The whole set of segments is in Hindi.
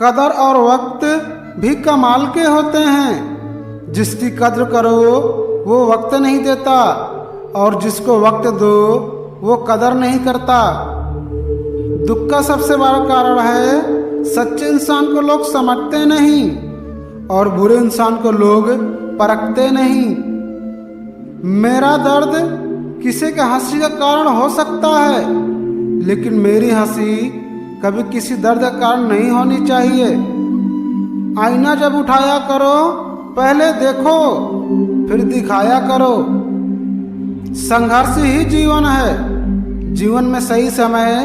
कदर और वक्त भी कमाल के होते हैं। जिसकी कद्र करो वो वक्त नहीं देता, और जिसको वक्त दो वो कदर नहीं करता। दुख का सबसे बड़ा कारण है सच्चे इंसान को लोग समझते नहीं, और बुरे इंसान को लोग परखते नहीं। मेरा दर्द किसी के हंसी का कारण हो सकता है, लेकिन मेरी हंसी कभी किसी दर्द का कारण नहीं होनी चाहिए। आईना जब उठाया करो पहले देखो फिर दिखाया करो। संघर्ष ही जीवन है। जीवन में सही समय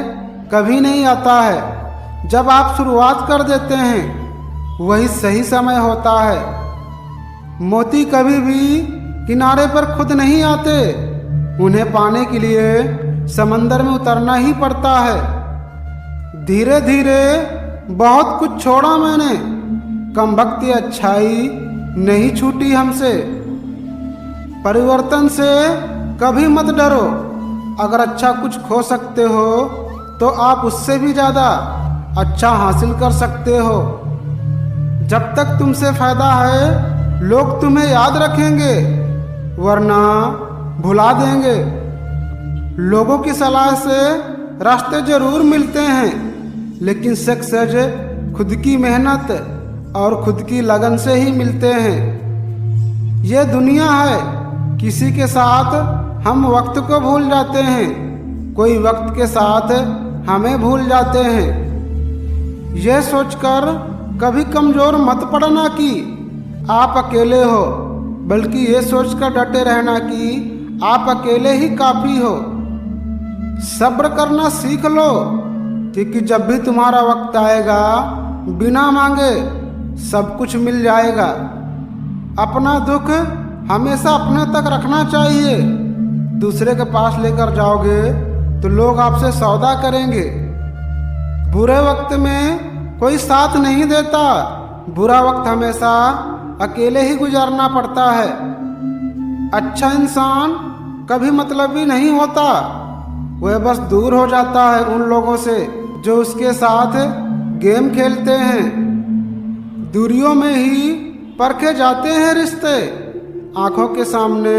कभी नहीं आता है। जब आप शुरुआत कर देते हैं वही सही समय होता है। मोती कभी भी किनारे पर खुद नहीं आते, उन्हें पाने के लिए समंदर में उतरना ही पड़ता है। धीरे धीरे बहुत कुछ छोड़ा मैंने, कमबख्ती अच्छाई नहीं छूटी हमसे। परिवर्तन से कभी मत डरो। अगर अच्छा कुछ खो सकते हो तो आप उससे भी ज़्यादा अच्छा हासिल कर सकते हो। जब तक तुमसे फायदा है लोग तुम्हें याद रखेंगे, वरना भुला देंगे। लोगों की सलाह से रास्ते जरूर मिलते हैं, लेकिन सक्सेस खुद की मेहनत और खुद की लगन से ही मिलते हैं। ये दुनिया है, किसी के साथ हम वक्त को भूल जाते हैं, कोई वक्त के साथ हमें भूल जाते हैं। यह सोचकर कभी कमज़ोर मत पड़ना कि आप अकेले हो, बल्कि ये सोचकर डटे रहना कि आप अकेले ही काफ़ी हो। सब्र करना सीख लो, क्योंकि जब भी तुम्हारा वक्त आएगा बिना मांगे सब कुछ मिल जाएगा। अपना दुख हमेशा अपने तक रखना चाहिए। दूसरे के पास लेकर जाओगे तो लोग आपसे सौदा करेंगे। बुरे वक्त में कोई साथ नहीं देता, बुरा वक्त हमेशा अकेले ही गुजारना पड़ता है। अच्छा इंसान कभी मतलबी नहीं होता, वह बस दूर हो जाता है उन लोगों से जो उसके साथ गेम खेलते हैं। दूरियों में ही परखे जाते हैं रिश्ते, आंखों के सामने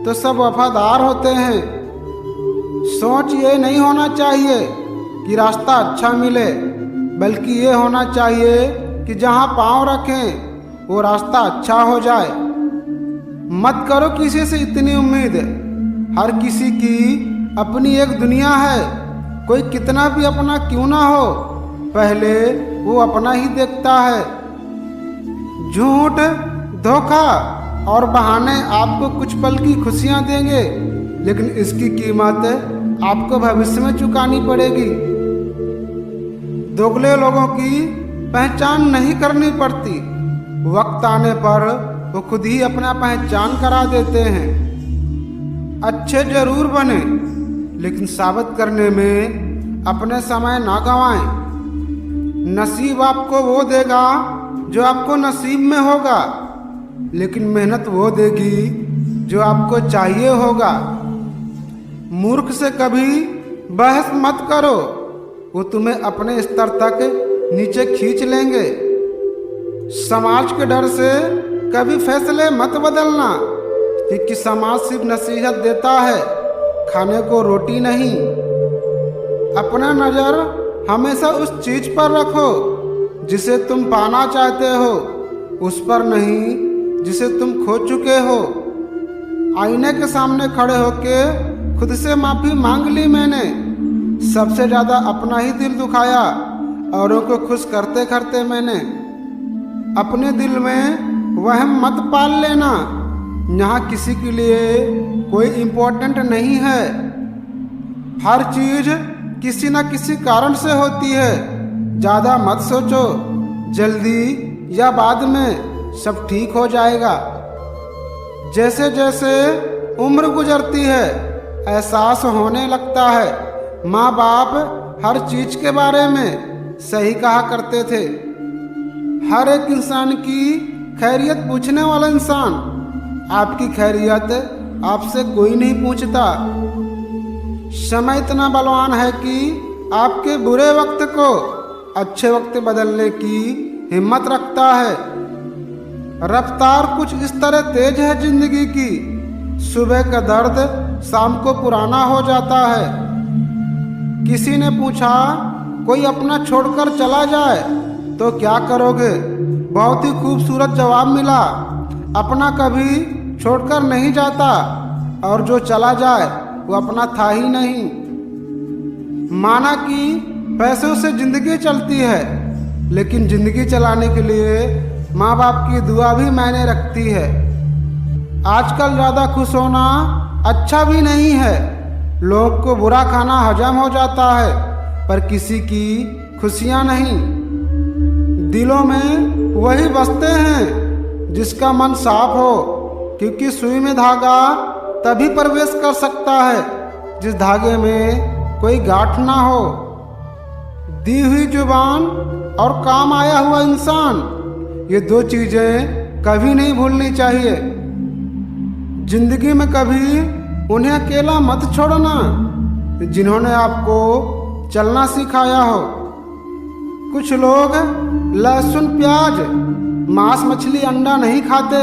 तो सब वफादार होते हैं। सोच ये नहीं होना चाहिए कि रास्ता अच्छा मिले, बल्कि ये होना चाहिए कि जहाँ पाँव रखें वो रास्ता अच्छा हो जाए। मत करो किसी से इतनी उम्मीद, हर किसी की अपनी एक दुनिया है। कोई कितना भी अपना क्यों ना हो, पहले वो अपना ही देखता है। झूठ, धोखा और बहाने आपको कुछ पल की खुशियां देंगे, लेकिन इसकी कीमत आपको भविष्य में चुकानी पड़ेगी। दोगले लोगों की पहचान नहीं करनी पड़ती, वक्त आने पर वो खुद ही अपना पहचान करा देते हैं। अच्छे जरूर बने, लेकिन साबित करने में अपने समय ना गंवाएं। नसीब आपको वो देगा जो आपको नसीब में होगा, लेकिन मेहनत वो देगी जो आपको चाहिए होगा। मूर्ख से कभी बहस मत करो, वो तुम्हें अपने स्तर तक नीचे खींच लेंगे। समाज के डर से कभी फैसले मत बदलना, क्योंकि समाज सिर्फ नसीहत देता है, खाने को रोटी नहीं। अपना नज़र हमेशा उस चीज़ पर रखो जिसे तुम पाना चाहते हो, उस पर नहीं जिसे तुम खो चुके हो। आईने के सामने खड़े होके खुद से माफ़ी मांग ली मैंने। सबसे ज़्यादा अपना ही दिल दुखाया, औरों को खुश करते करते मैंने। अपने दिल में वहम मत पाल लेना, यहाँ किसी के लिए कोई इम्पोर्टेंट नहीं है। हर चीज़ किसी न किसी कारण से होती है। ज़्यादा मत सोचो, जल्दी या बाद में सब ठीक हो जाएगा। जैसे जैसे उम्र गुजरती है एहसास होने लगता है। माँ बाप हर चीज़ के बारे में सही कहा करते थे। हर एक इंसान की खैरियत पूछने वाला इंसान, आपकी खैरियत आपसे कोई नहीं पूछता। समय इतना बलवान है कि आपके बुरे वक्त को अच्छे वक्त बदलने की हिम्मत रखता है। रफ्तार कुछ इस तरह तेज है जिंदगी की, सुबह का दर्द शाम को पुराना हो जाता है। किसी ने पूछा कोई अपना छोड़कर चला जाए तो क्या करोगे? बहुत ही खूबसूरत जवाब मिला, अपना कभी छोड़कर नहीं जाता और जो चला जाए वो अपना था ही नहीं। माना कि पैसों से जिंदगी चलती है, लेकिन जिंदगी चलाने के लिए माँ बाप की दुआ भी मायने रखती है। आजकल ज़्यादा खुश होना अच्छा भी नहीं है। लोग को बुरा खाना हजम हो जाता है, पर किसी की खुशियाँ नहीं। दिलों में वही बसते हैं जिसका मन साफ हो, क्योंकि सुई में धागा तभी प्रवेश कर सकता है जिस धागे में कोई गांठ ना हो। दी हुई जुबान और काम आया हुआ इंसान, ये दो चीज़ें कभी नहीं भूलनी चाहिए। जिंदगी में कभी उन्हें अकेला मत छोड़ना जिन्होंने आपको चलना सिखाया हो। कुछ लोग लहसुन प्याज मांस मछली अंडा नहीं खाते,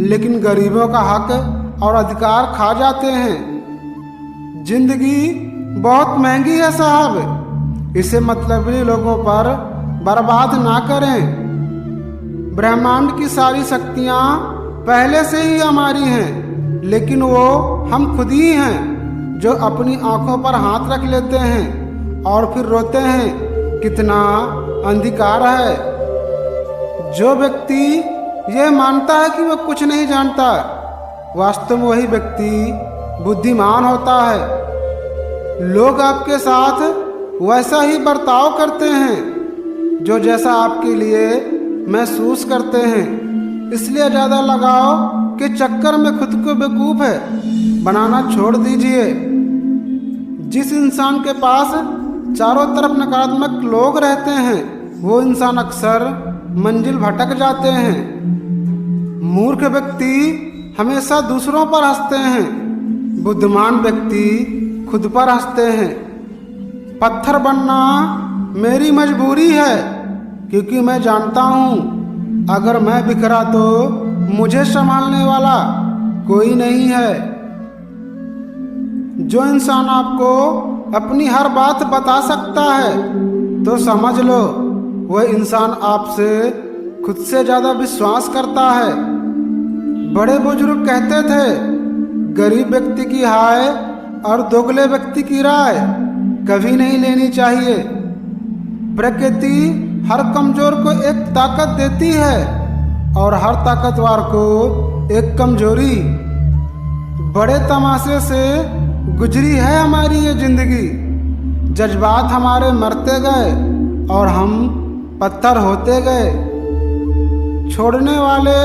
लेकिन गरीबों का हक और अधिकार खा जाते हैं। जिंदगी बहुत महंगी है साहब, इसे मतलबी लोगों पर बर्बाद ना करें। ब्रह्मांड की सारी शक्तियाँ पहले से ही हमारी हैं, लेकिन वो हम खुद ही हैं जो अपनी आंखों पर हाथ रख लेते हैं और फिर रोते हैं कितना अंधकार है। जो व्यक्ति यह मानता है कि वह कुछ नहीं जानता, वास्तव में वही व्यक्ति बुद्धिमान होता है। लोग आपके साथ वैसा ही बर्ताव करते हैं जो जैसा आपके लिए महसूस करते हैं। इसलिए ज़्यादा लगाव के चक्कर में खुद को बेवकूफ़ है बनाना छोड़ दीजिए। जिस इंसान के पास चारों तरफ नकारात्मक लोग रहते हैं, वो इंसान अक्सर मंजिल भटक जाते हैं। मूर्ख व्यक्ति हमेशा दूसरों पर हंसते हैं, बुद्धिमान व्यक्ति खुद पर हंसते हैं। पत्थर बनना मेरी मजबूरी है, क्योंकि मैं जानता हूँ अगर मैं बिखरा तो मुझे संभालने वाला कोई नहीं है। जो इंसान आपको अपनी हर बात बता सकता है तो समझ लो वह इंसान आपसे खुद से ज़्यादा विश्वास करता है। बड़े बुजुर्ग कहते थे, गरीब व्यक्ति की हाय और दोगले व्यक्ति की राय कभी नहीं लेनी चाहिए। प्रकृति हर कमजोर को एक ताकत देती है और हर ताकतवर को एक कमजोरी। बड़े तमाशे से गुजरी है हमारी ये जिंदगी। जज्बात हमारे मरते गए और हम पत्थर होते गए। छोड़ने वाले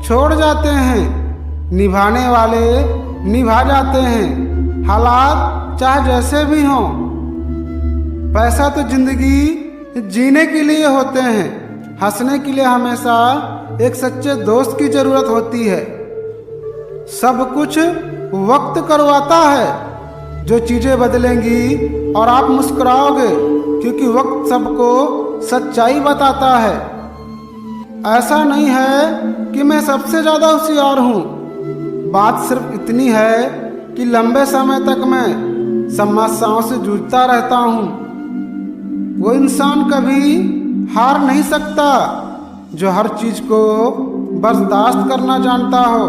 छोड़ जाते हैं, निभाने वाले निभा जाते हैं, हालात चाहे जैसे भी हों। पैसा तो जिंदगी जीने के लिए होते हैं, हंसने के लिए हमेशा एक सच्चे दोस्त की ज़रूरत होती है। सब कुछ वक्त करवाता है, जो चीज़ें बदलेंगी और आप मुस्कुराओगे, क्योंकि वक्त सबको सच्चाई बताता है। ऐसा नहीं है कि मैं सबसे ज़्यादा होशियार हूँ, बात सिर्फ इतनी है कि लंबे समय तक मैं समस्याओं से जूझता रहता हूँ। वो इंसान कभी हार नहीं सकता जो हर चीज़ को बर्दाश्त करना जानता हो।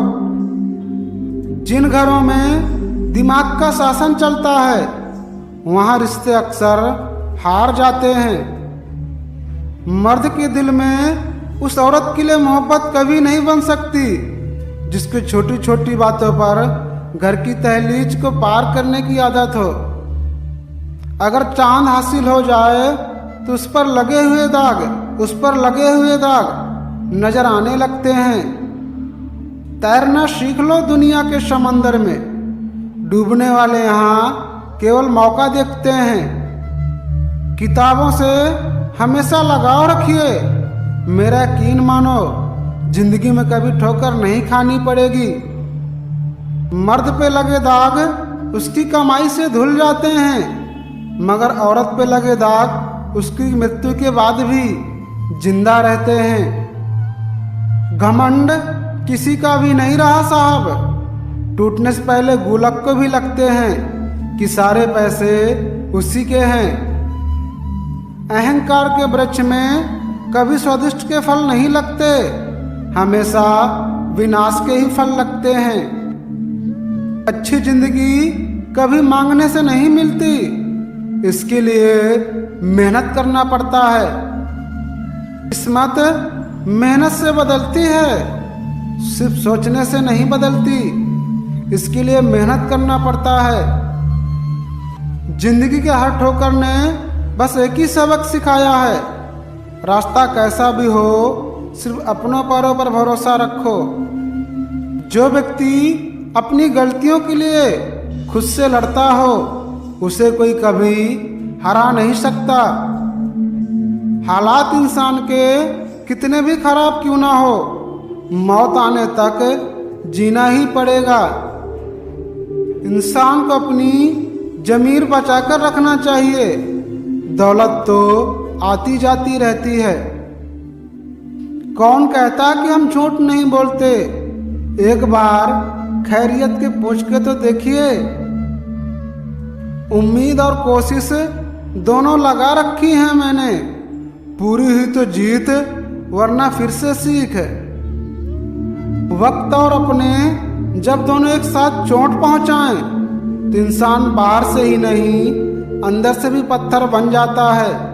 जिन घरों में दिमाग का शासन चलता है, वहाँ रिश्ते अक्सर हार जाते हैं। मर्द के दिल में उस औरत के लिए मोहब्बत कभी नहीं बन सकती जिसकी छोटी छोटी बातों पर घर की दहलीज को पार करने की आदत हो। अगर चांद हासिल हो जाए तो उस पर लगे हुए दाग नजर आने लगते हैं। तैरना सीख लो दुनिया के समंदर में, डूबने वाले यहाँ केवल मौका देखते हैं। किताबों से हमेशा लगाव रखिए, मेरा यकीन मानो जिंदगी में कभी ठोकर नहीं खानी पड़ेगी। मर्द पे लगे दाग उसकी कमाई से धुल जाते हैं, मगर औरत पे लगे दाग उसकी मृत्यु के बाद भी जिंदा रहते हैं। घमंड किसी का भी नहीं रहा साहब। टूटने से पहले गुल्लक को भी लगते हैं कि सारे पैसे उसी के हैं। अहंकार के वृक्ष में कभी स्वादिष्ट के फल नहीं लगते, हमेशा विनाश के ही फल लगते हैं। अच्छी जिंदगी कभी मांगने से नहीं मिलती, इसके लिए मेहनत करना पड़ता है। किस्मत मेहनत से बदलती है, सिर्फ सोचने से नहीं बदलती, इसके लिए मेहनत करना पड़ता है। जिंदगी के हर ठोकर ने बस एक ही सबक सिखाया है, रास्ता कैसा भी हो सिर्फ अपनों पैरों पर भरोसा रखो। जो व्यक्ति अपनी गलतियों के लिए खुद से लड़ता हो उसे कोई कभी हरा नहीं सकता। हालात इंसान के कितने भी खराब क्यों ना हो, मौत आने तक जीना ही पड़ेगा। इंसान को अपनी जमीर बचाकर रखना चाहिए, दौलत तो आती जाती रहती है। कौन कहता कि हम झूठ नहीं बोलते, एक बार खैरियत के पूछ के तो देखिए। उम्मीद और कोशिश दोनों लगा रखी है मैंने, पूरी हुई तो जीत वरना फिर से सीख। वक्त और अपने जब दोनों एक साथ चोट पहुंचाएं तो इंसान बाहर से ही नहीं अंदर से भी पत्थर बन जाता है।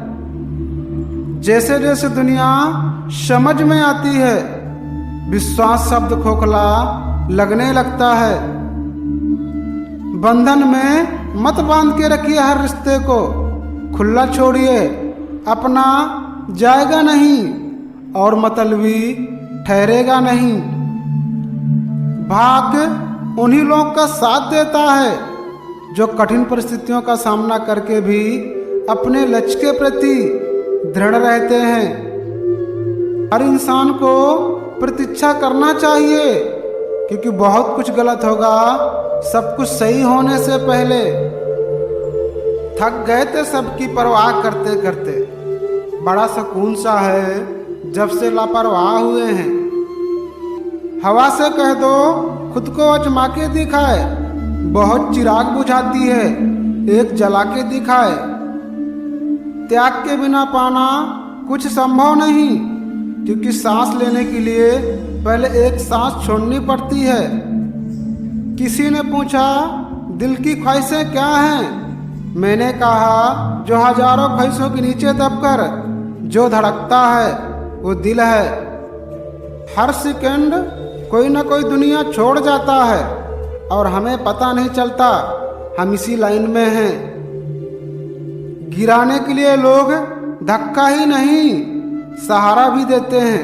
जैसे जैसे दुनिया समझ में आती है, विश्वास शब्द खोखला लगने लगता है। बंधन में मत बांध के रखिए हर रिश्ते को, खुला छोड़िए, अपना जाएगा नहीं और मतलबी ठहरेगा नहीं। भाग्य उन्हीं लोगों का साथ देता है जो कठिन परिस्थितियों का सामना करके भी अपने लक्ष्य के प्रति दृढ़ रहते हैं। हर इंसान को प्रतीक्षा करना चाहिए, क्योंकि बहुत कुछ गलत होगा सब कुछ सही होने से पहले। थक गए थे सबकी परवाह करते करते, बड़ा सुकून सा है जब से लापरवाह हुए हैं। हवा से कह दो खुद को आजमा के दिखाए, बहुत चिराग बुझाती है एक जला के दिखाए। त्याग के बिना पाना कुछ संभव नहीं, क्योंकि सांस लेने के लिए पहले एक सांस छोड़नी पड़ती है। किसी ने पूछा दिल की ख्वाहिशें क्या हैं, मैंने कहा जो हजारों ख्वाहिशों के नीचे दबकर जो धड़कता है वो दिल है। हर सेकंड कोई ना कोई दुनिया छोड़ जाता है और हमें पता नहीं चलता हम इसी लाइन में हैं। गिराने के लिए लोग धक्का ही नहीं सहारा भी देते हैं।